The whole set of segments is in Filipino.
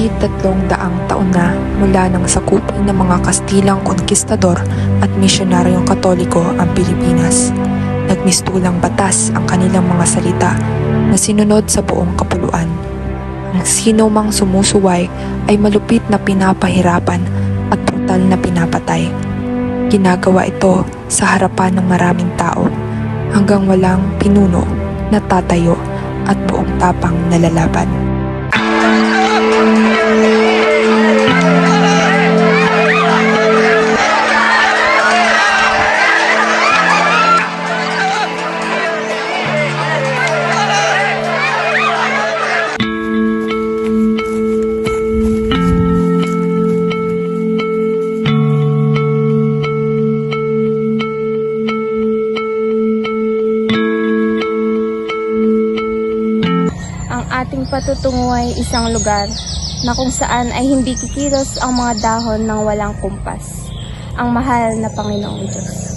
Mahigit 300 taon na mula nang sakupin ng mga Kastilang konkistador at misyonaryong Katoliko ang Pilipinas. Nagmistulang batas ang kanilang mga salita na sinunod sa buong kapuluan. Ang sino mang sumusuway ay malupit na pinapahirapan at brutal na pinapatay. Ginagawa ito sa harapan ng maraming tao hanggang walang pinuno na tatayo at buong tapang nalalaban. Ating patutungo ay isang lugar na kung saan ay hindi kikilos ang mga dahon ng walang kumpas. Ang mahal na Panginoong Diyos.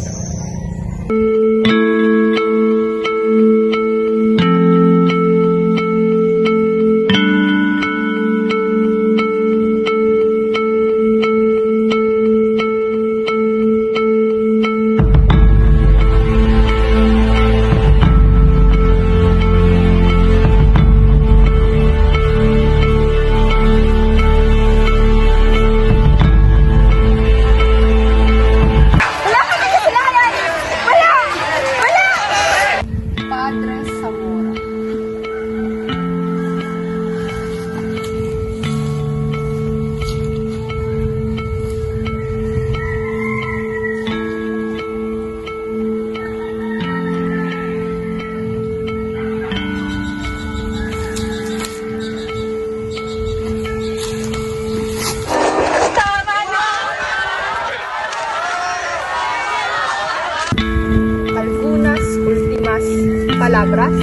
Palabras.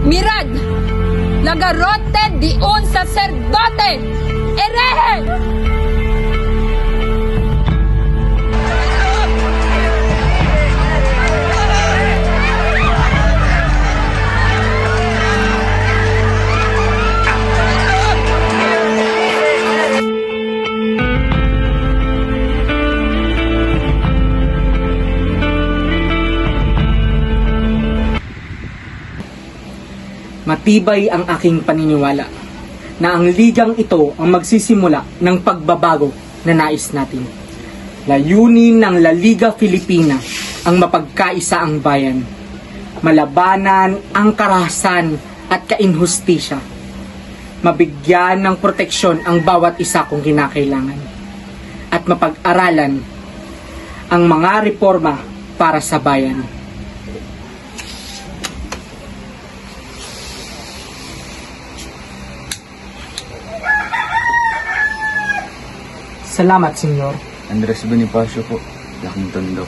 Mirad, Lagarote di un sacerdote, hereje. Matibay ang aking paniniwala na ang ligang ito ang magsisimula ng pagbabago na nais natin. Layunin ng La Liga Filipina ang mapagkaisa ang bayan, malabanan ang karahasan at kainhustisya, mabigyan ng proteksyon ang bawat isa kung kinakailangan, at mapag-aralan ang mga reforma para sa bayan. Salamat, Senyor. Andres Bonifacio po, Laking Tondo.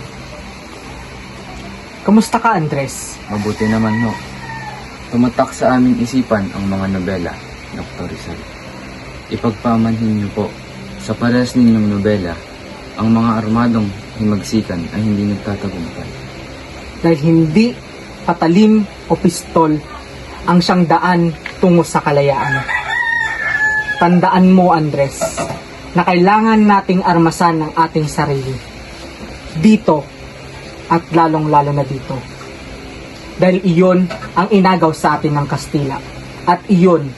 Kamusta ka, Andres? Mabuti naman ho. Tumatak sa aming isipan ang mga nobela, Dr. Rizal. Ipagpamanhin niyo po, sa parehas ninyong nobela, ang mga armadong himagsikan ay hindi nagtatagumpay. Dahil hindi patalim o pistol ang siyang daan tungo sa kalayaan. Tandaan mo, Andres, na kailangan nating armasan ng ating sarili. Dito, at lalong-lalo na dito. Dahil iyon ang inagaw sa atin ng Kastila. At iyon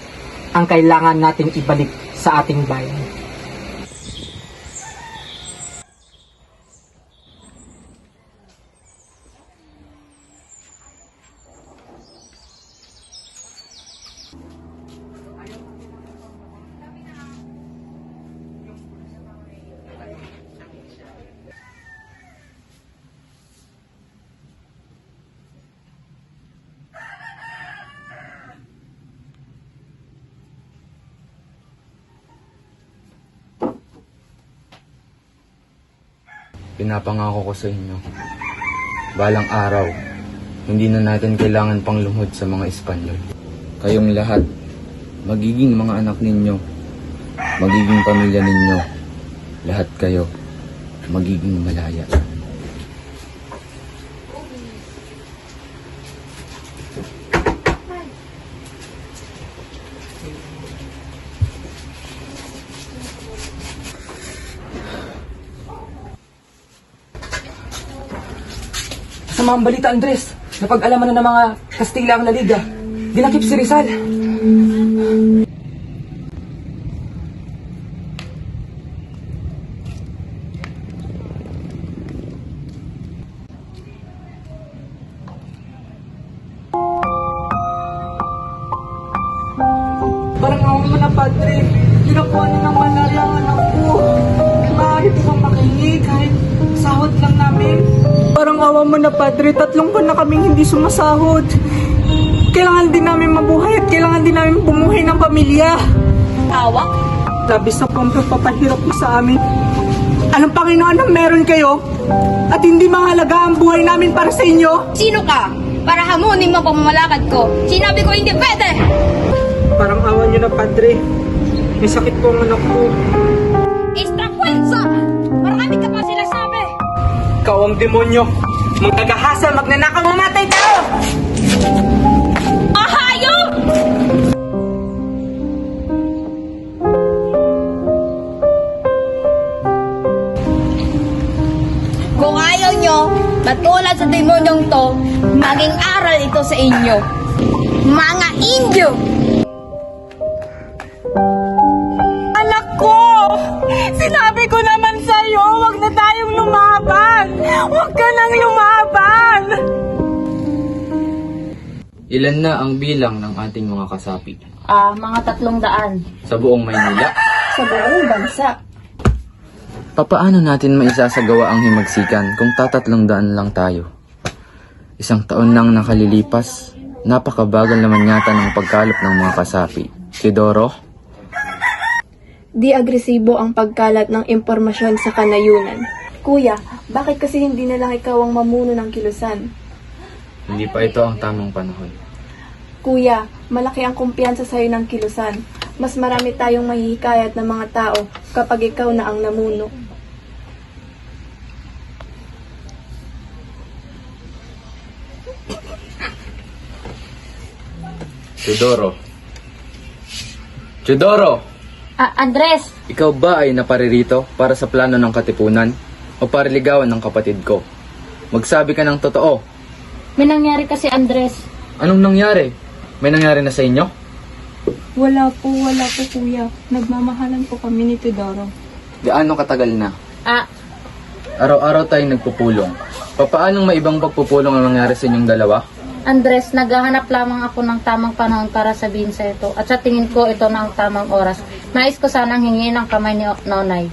ang kailangan nating ibalik sa ating bayan. Pinapangako ko sa inyo, balang araw, hindi na natin kailangan pang lumuhod sa mga Espanyol. Kayong lahat, magiging mga anak ninyo, magiging pamilya ninyo, lahat kayo magiging malaya. Sa mga balita, Andres, napag-alaman na ng mga Kastila ang La Liga. Dinakip si Rizal. Parang ako mo na, Padre. Ginakuha na ng malarya ang anak ko. Maaari po bang makingi kahit sahod lang namin? Parang awa mo na, Padre. 3 buwan na kaming hindi sumasahod. Kailangan din namin mabuhay at kailangan din namin bumuhay ng pamilya. Awa? Labis na po ang pagpapahirap mo sa amin. Alam, Panginoon, ang meron kayo at hindi mahalaga ang buhay namin para sa inyo. Sino ka? Para hamunin mo pamamalakad ko. Sinabi ko hindi pwede! Parang awa niyo na, Padre. May sakit po ang anak ko. Istrakwelsa! Marami ka pa sila sabi! Ikaw ang demonyo. Magkagahasa, magnanakaw, mamatay tayo! Ahayop! Kung ayaw nyo, matulad sa demonyong to, maging aral ito sa inyo. Mga Indio! Anak ko! Sinabi ko naman sa'yo, huwag na tayong lumaban! Huwag ka nang lumaban! Ilan na ang bilang ng ating mga kasapi? Mga 300 Sa buong Maynila? sa buong bansa. Papaano natin maisasagawa ang himagsikan kung 300 lang tayo? 1 taon nang nakalilipas, napakabagal naman yata ng pagkalap ng mga kasapi. Teodoro? Di agresibo ang pagkalat ng impormasyon sa kanayunan. Kuya, bakit kasi hindi na lang ikaw ang mamuno ng kilusan? Hindi pa ito ang tamang panahon. Kuya, malaki ang kumpiyansa sa'yo ng kilusan. Mas marami tayong mahihikayat ng mga tao kapag ikaw na ang namuno. Teodoro? Teodoro! Andres, Ikaw ba ay naparirito para sa plano ng katipunan o para ligawan ng kapatid ko? Magsabi ka ng totoo. may nangyari kasi Andres. Anong nangyari? May nangyari na sa inyo? Wala po kuya. Nagmamahalan po kami ni Teodoro. Gaano katagal na? Ah, Araw-araw tayong nagpupulong. Papaanong may ibang pagpupulong ang nangyari sa inyong dalawa? Andres, naghahanap lamang ako ng tamang panahon para sabihin sa ito. At sa tingin ko, ito na ang tamang oras. Nais ko sanang hingin ang kamay ni Nonay.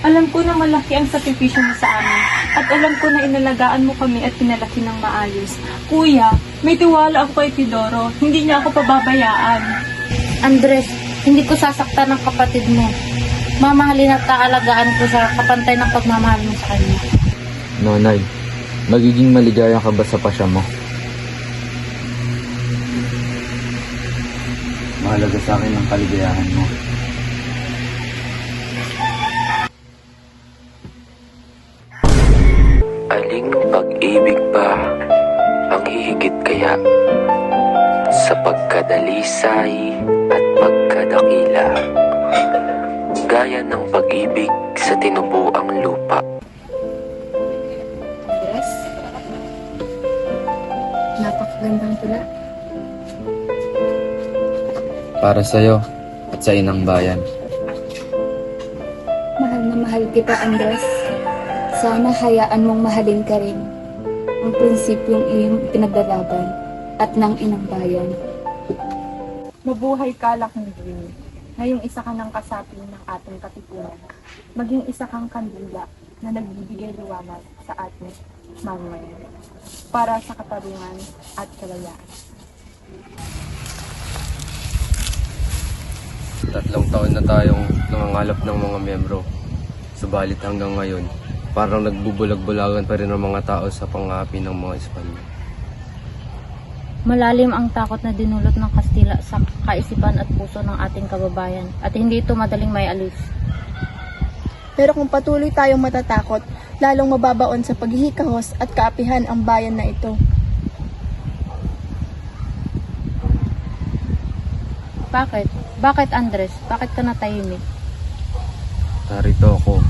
Alam ko na malaki ang sakripisyo mo sa amin. At alam ko na inalagaan mo kami at pinalaki ng maayos. Kuya, may tiwala ako kay Teodoro. Hindi niya ako pababayaan. Andres, hindi ko sasaktan ng kapatid mo. Mamahalin at taalagaan ko sa kapantay ng pagmamahal mo sa kanya. Nonay, magiging maligaya ka ba sa pasya mo? Mahalaga sa akin ang kaligayahan mo. Aling pag-ibig ba ang hihigit kaya sa pagkadalisay at pagkadakila, gaya ng pag-ibig sa tinubuang lupa? Andres? Napakagandang tula. Para sa'yo at sa inang bayan. Mahal na mahal kita, Andres. Sana hayaan mong mahalin ka rin ang prinsipyong iyong pinaglalaban at ng inang bayan. Mabuhay ka, Lakmidwin. Ngayong isa ka ng kasapi ng ating katipunan. Maging isa kang kandila na nagbibigay liwanag sa ating mamamayan para sa katarungan at kalayaan. 3 taon na tayong nangangalap ng mga miyembro. Subalit hanggang ngayon, parang nagbubulag-bulagan pa rin ang mga tao sa pangapi ng mga Espanya. Malalim ang takot na dinulot ng Kastila sa kaisipan at puso ng ating kababayan at hindi ito madaling may alis. Pero kung patuloy tayong matatakot, lalong mababaon sa paghihikahos at kaapihan ang bayan na ito. Bakit? Bakit Andres? Bakit ka natahimik? Narito ako.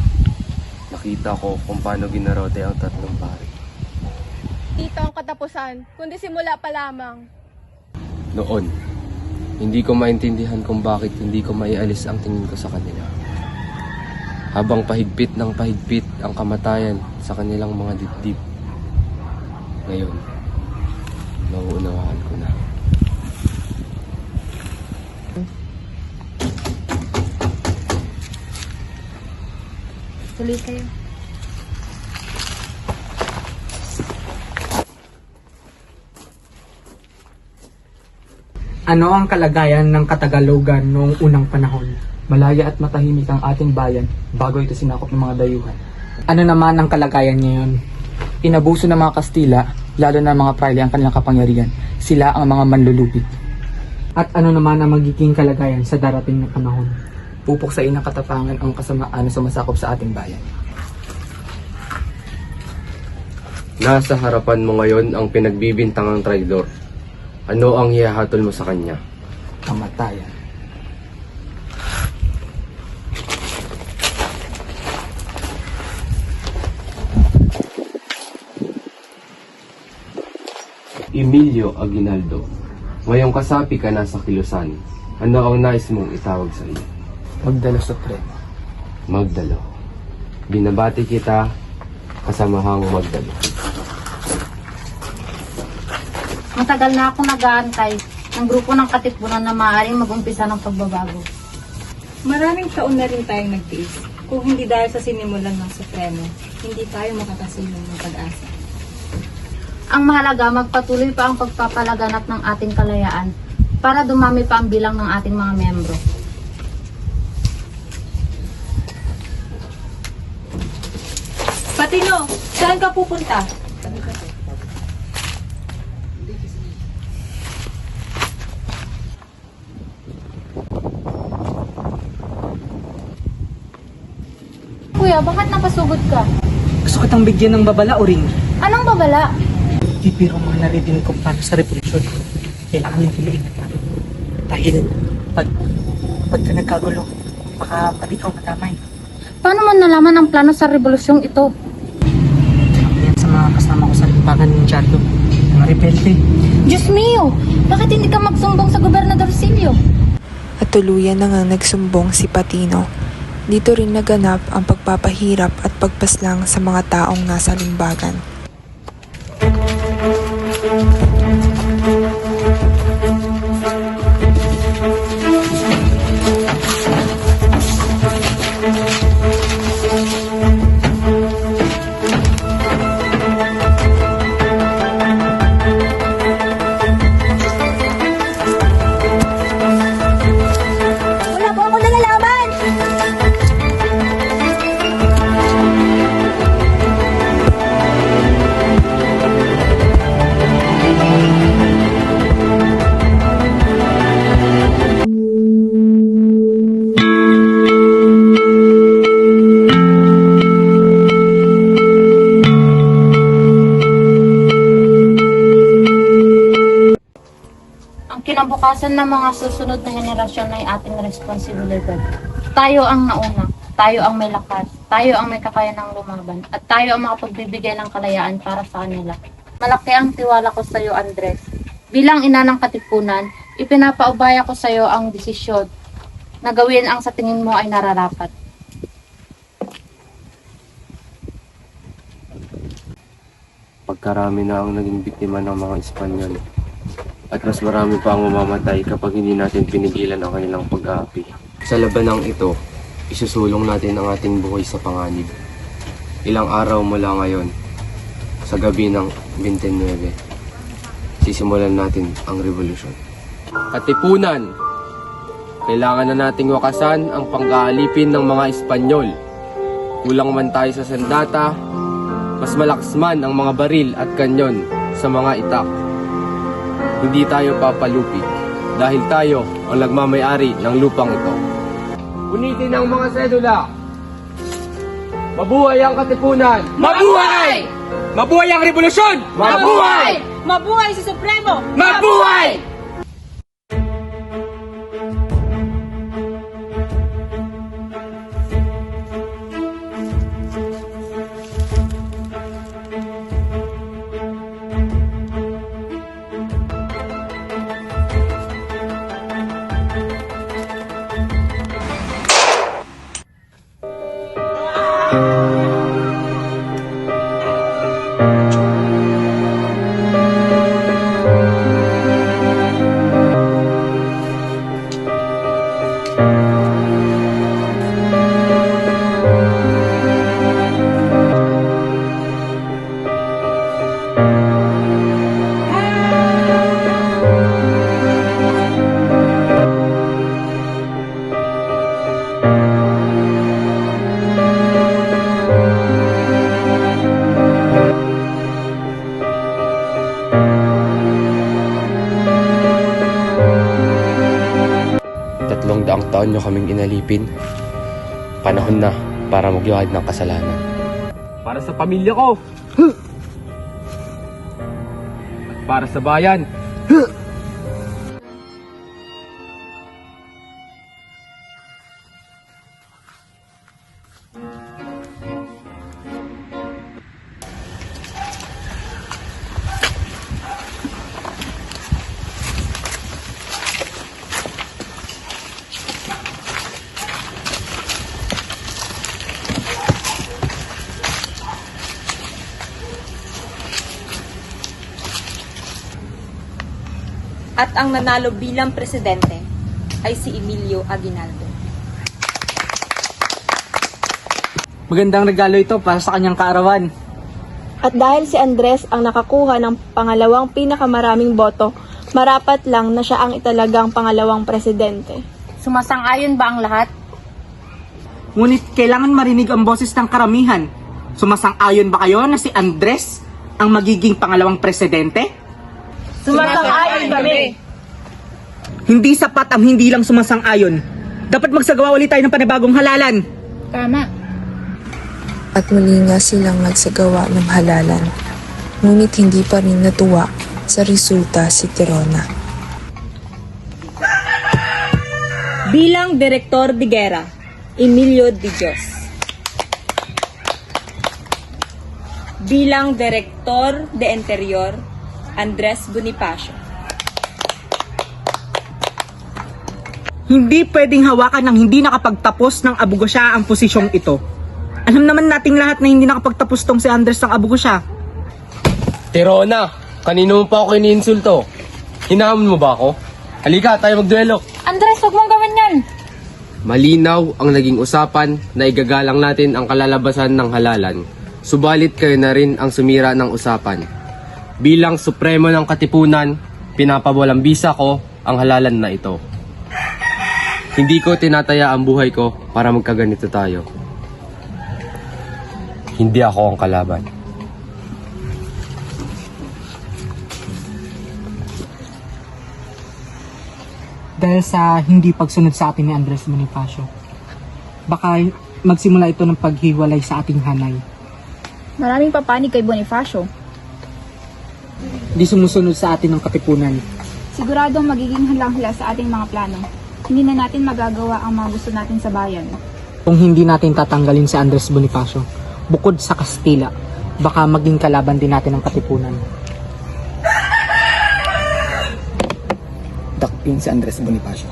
Nakita ko kung paano ginarote ang tatlong pari. Dito ang katapusan, kundi simula pa lamang. Noon, hindi ko maintindihan kung bakit hindi ko maialis ang tingin ko sa kanila. Habang pahigpit ng pahigpit ang kamatayan sa kanilang mga dibdib. Ngayon, nauunawaan ko na. Tuloy kayo. Ano ang kalagayan ng Katagalogan noong unang panahon? Malaya at matahimik ang ating bayan bago ito sinakop ng mga dayuhan. Ano naman ang kalagayan ngayon? Inabuso ng mga Kastila, lalo na mga praile ang kanilang kapangyarihan. Sila ang mga manlulupit. At ano naman ang magiging kalagayan sa darating na panahon? Pupuksain ng katapangan ang kasamaan na sumasakop sa ating bayan. Nasa harapan mo ngayon ang pinagbibintangang traidor. Ano ang hihahatol mo sa kanya? Kamatayan. Emilio Aguinaldo, ngayong kasapi ka na sa kilusan. Ano ang nais mong itawag sa iyo? Magdalo Supremo. Magdalo. Binabati kita, kasamahang Magdalo. Matagal na ako nag-aantay ng grupo ng katipunan na maaaring mag-umpisa ng pagbabago. Maraming taon na rin tayong nagtiis. Kung hindi dahil sa sinimulan ng Supremo, hindi tayo makakasilong ng pag-asa. Ang mahalaga, magpatuloy pa ang pagpapalaganap ng ating kalayaan para dumami pa ang bilang ng ating mga miyembro. Patino, saan ka pupunta? Kuya, bakit napasugod ka? Gusto kitang bigyan ng babala o ring? Anong babala? Di pero mga narinig ko paano sa revolusyon. Kailangan yung piliin. Dahil pagka nagkagulo, baka pati ikaw matamay. Paano mo nalaman ang plano sa revolusyong ito? Yan sa mga kasama ko sa lipangan ng Charlo. Mga rebelde. Diyos mio! Bakit hindi ka magsumbong sa Gobernador Silvio? At tuluyan na ngang nagsumbong si Patino. Dito rin naganap ang pagpapahirap at pagpaslang sa mga taong nasa limbagan. Wala po ako nalalaman! Ang kinabukasan ng mga susunod na henerasyon ay ating responsibilidad. Tayo ang nauna, tayo ang may lakas, tayo ang may kakayanang lumaban, at tayo ang makapagbibigay ng kalayaan para sa kanila. Malaki ang tiwala ko sa iyo, Andres. Bilang ina ng katipunan, ipinapaubaya ko sa iyo ang desisyon na gawin ang sa tingin mo ay nararapat. Pagkarami na ang naging biktima ng mga Espanyol. At mas marami pa ang mamamatay kapag hindi natin pinigilan ang kanilang pag-aapi. Sa labanang ito, isusulong natin ang ating buhay sa panganib. Ilang araw mula ngayon, sa gabi ng 29, sisimulan natin ang revolusyon. Katipunan! Kailangan na nating wakasan ang pang-aalipin ng mga Espanyol. Kulang man tayo sa sandata, mas malakas man ang mga baril at kanyon sa mga itak. hindi tayo papalupig dahil tayo ang nagmamayari ng lupang ito. Unitin ang mga sedula. Mabuhay ang Katipunan! Mabuhay! Mabuhay ang revolusyon! Mabuhay! Mabuhay si Supremo! Mabuhay! Daang taon nyo kaming inalipin. Panahon na para magluhad ng kasalanan. Para sa pamilya ko! At para sa bayan! At ang nanalo bilang presidente ay si Emilio Aguinaldo. Magandang regalo ito para sa kanyang kaarawan. At dahil si Andres ang nakakuha ng pangalawang pinakamaraming boto, marapat lang na siya ang italagang pangalawang presidente. Sumasang-ayon ba ang lahat? Ngunit kailangan marinig ang boses ng karamihan. Sumasang-ayon ba kayo na si Andres ang magiging pangalawang presidente? Sumasang-ayon kami! Hindi sapat ang hindi lang sumasang-ayon. Dapat magsagawa ulit tayo ng panibagong halalan. Tama. At muli nga silang nagsagawa ng halalan. Ngunit hindi pa rin natuwa sa resulta si Tirona. Bilang Direktor de Guerra, Emilio de Dios. Bilang Direktor de Interior, Andres Bonifacio. Hindi pwedeng hawakan ng hindi nakapagtapos ng abogosya ang posisyong ito. Alam naman nating lahat na hindi nakapagtapos tong si Andres ng abogosya. Tirona! Kanino mo pa ako iniinsulto? Hinahamon mo ba ako? Halika, tayo magduelo. Andres, huwag mong gawin yan! Malinaw ang naging usapan na igagalang natin ang kalalabasan ng halalan. Subalit kayo na rin ang sumira ng usapan. Bilang Supremo ng Katipunan, pinapawalang bisa ko ang halalan na ito. Hindi ko tinataya ang buhay ko para magkaganito tayo. Hindi ako ang kalaban. Dahil sa hindi pagsunod sa atin ni Andres Bonifacio, baka magsimula ito ng paghiwalay sa ating hanay. Maraming papanig kay Bonifacio. Di sumusunod sa atin ng Katipunan. Siguradong magiging halang-hala sa ating mga plano. Hindi na natin magagawa ang mga gusto natin sa bayan. Kung hindi natin tatanggalin si Andres Bonifacio, bukod sa Kastila, baka maging kalaban din natin ang Katipunan. Dakpin si Andres Bonifacio.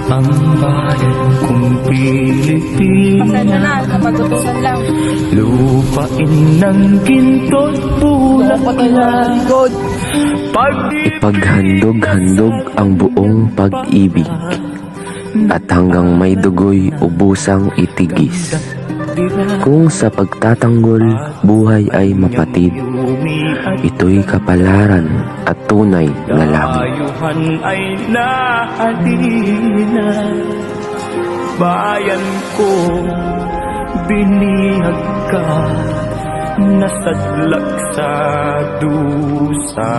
Ang bayan kong Pilipinas, Pasensya na, napag-utusan lang. lupain ng ginto't bulaklak. Ipaghandog-handog ang buong pag-ibig at hanggang may dugoy ubusang itigis. Kung sa pagtatanggol buhay ay mapatid, ito'y kapalaran at tunay na langit. Ayuhan ay nahalina, bayan ko, binihag ka, nasadlak sa dusa.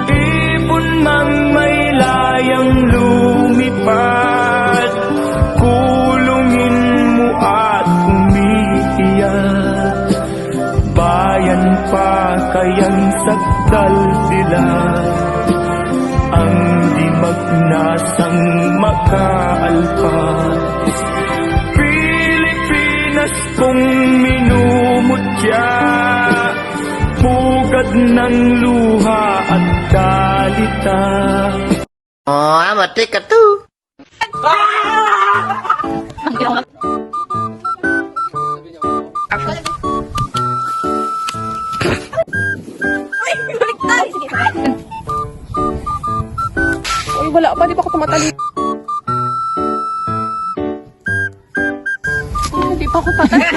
Ibon mang may layang lumipad, kulungin mo at umiiyak. Bayan pa kayang sakdal sila, ang di magnasang makaalpas. Pilipinas kong minumutya, pugad ng luha at kalita. Oh, amati ka to. Uy, wala pa. Di pa ako tumatali. Hindi pa ako patali.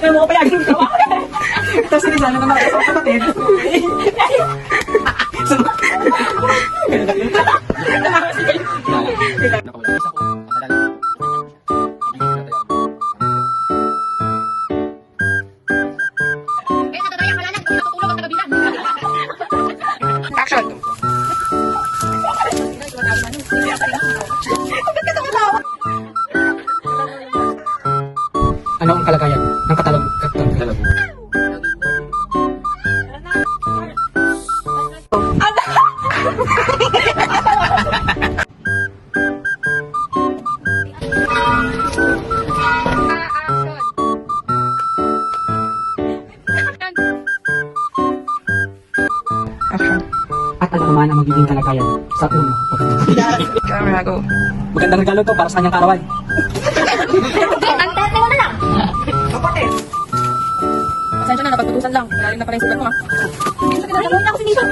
May mga payagin ko. Tapos hindi sana naman ako kapatid. Action! Ano ang kalagayan ng katalog? Action. At ano naman ang magiging kalagayan sa uno? Camera, go. Magandang regalo to para sa kanyang karawan. Pasensya na, napagtutusan lang. Malalim na pala yung sugat ko, ha? Hindi ko sa kinagawa niya ako sinisa.